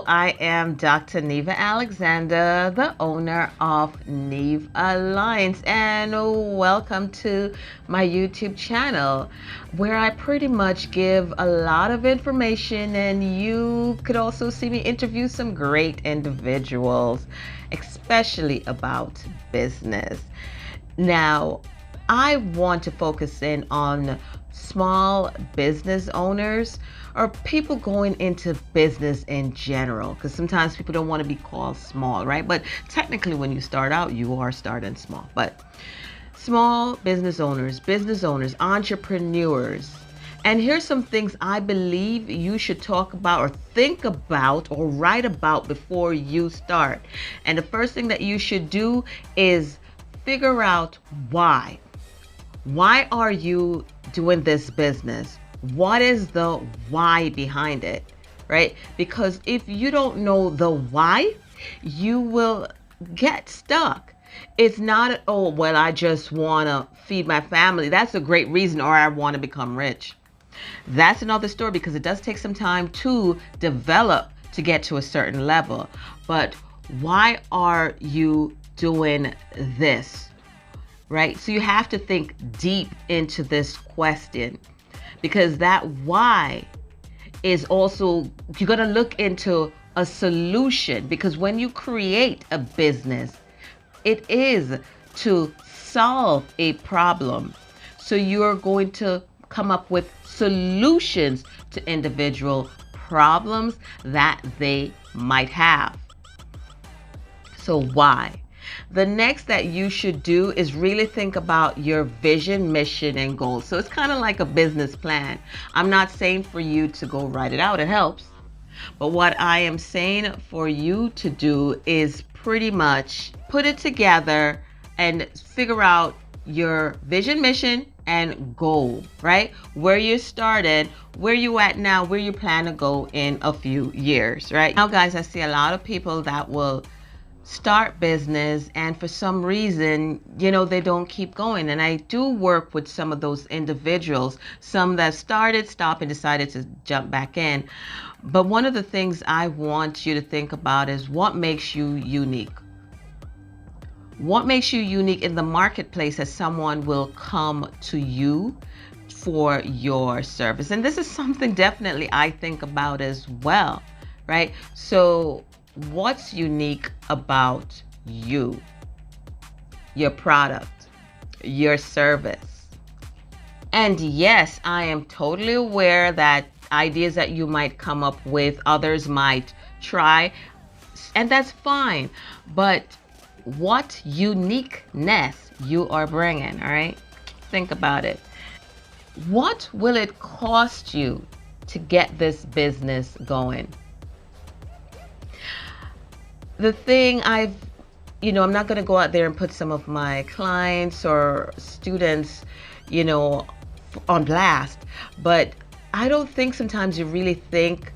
Hello, I am Dr. Neva Alexander, the owner of Neva Alliance, and welcome to my YouTube channel where I pretty much give a lot of information, and you could also see me interview some great individuals, especially about business. Now, I want to focus in on small business owners or people going into business in general, because sometimes people don't want to be called small, right? But technically, when you start out, you are starting small. But small business owners, entrepreneurs. And here's some things I believe you should talk about or think about or write about before you start. And the first thing that you should do is figure out why. Why are you doing this business? What is the why behind it, right? Because if you don't know the why, you will get stuck. It's not, oh, well, I just want to feed my family. That's a great reason, or I want to become rich. That's another story, because it does take some time to develop to get to a certain level. But why are you doing this, right? So you have to think deep into this question, because that why is also, you're going to look into a solution, because when you create a business, it is to solve a problem. So you're going to come up with solutions to individual problems that they might have. So why? The next that you should do is really think about your vision, mission, and goals. So it's kind of like a business plan. I'm not saying for you to go write it out. It helps. But what I am saying for you to do is pretty much put it together and figure out your vision, mission, and goal, right? Where you started, where you at now, where you plan to go in a few years, right? Now, guys, I see a lot of people that will start business, and for some reason, they don't keep going. And I do work with some of those individuals, some that started, stopped, and decided to jump back in. But one of the things I want you to think about is what makes you unique. What makes you unique in the marketplace that someone will come to you for your service? And this is something definitely I think about as well, right? So what's unique about you, your product, your service? And yes, I am totally aware that ideas that you might come up with, others might try, and that's fine. But what uniqueness you are bringing, all right? Think about it. What will it cost you to get this business going? The thing I'm not going to go out there and put some of my clients or students, on blast, but I don't think sometimes you really think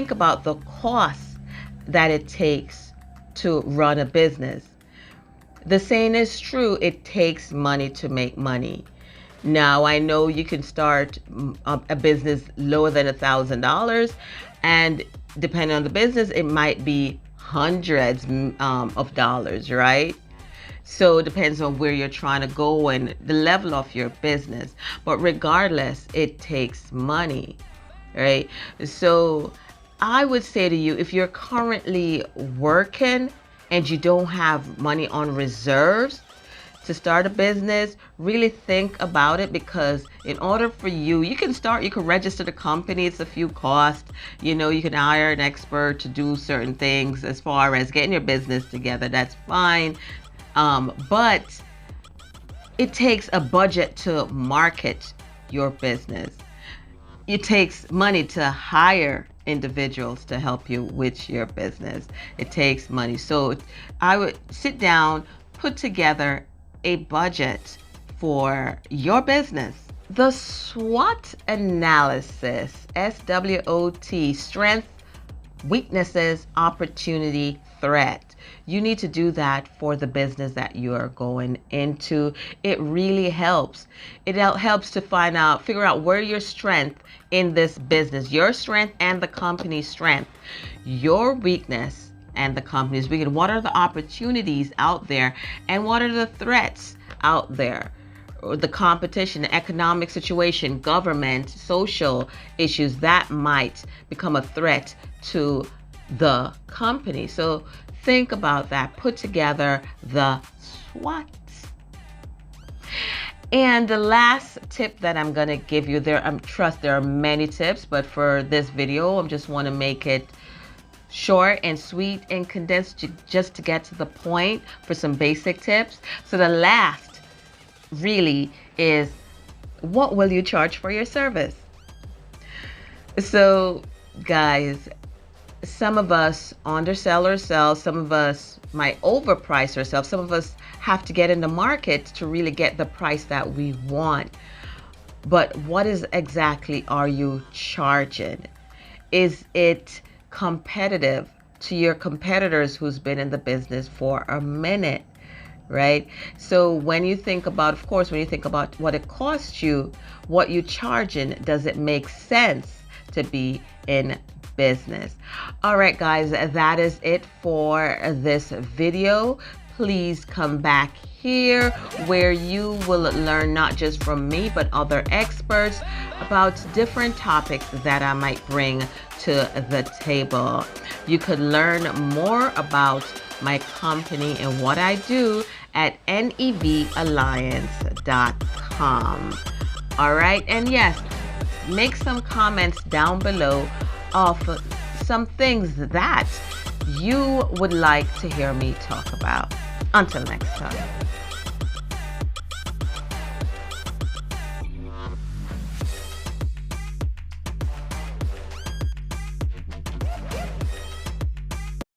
about the cost that it takes to run a business. The saying is true, it takes money to make money. Now, I know you can start a business lower than $1,000, and depending on the business, it might be hundreds of dollars, right? So it depends on where you're trying to go and the level of your business. But regardless, it takes money, right? So I would say to you, if you're currently working and you don't have money on reserves to start a business, really think about it, because in order for you can register the company. It's a few costs. You can hire an expert to do certain things as far as getting your business together. That's fine. But it takes a budget to market your business. It takes money to hire individuals to help you with your business. It takes money. So I would sit down, put together a budget for your business. The SWOT analysis, SWOT, strength, weaknesses, opportunity, threat. you need to do that for the business that you are going into. It really helps. It helps to figure out where your strength in this business, your strength and the company's strength, your weakness and the company's weakness. What are the opportunities out there and what are the threats out there? The competition, the economic situation, government, social issues that might become a threat to the company. So think about that. Put together the SWOT. And the last tip that I'm going to give you there, trust there are many tips, but for this video, I just want to make it short and sweet and condensed just to get to the point for some basic tips. So the last really is, what will you charge for your service? So guys, some of us undersell ourselves, some of us might overprice ourselves, some of us have to get in the market to really get the price that we want. But what is exactly are you charging? Is it competitive to your competitors who's been in the business for a minute? Right? So when you think about, of course, when you think about what it costs you, what you charging, does it make sense to be in business? All right, guys, that is it for this video. Please come back here where you will learn not just from me, but other experts about different topics that I might bring to the table. You could learn more about my company and what I do at nevalliance.com. All right, and yes, make some comments down below of some things that you would like to hear me talk about. Until next time.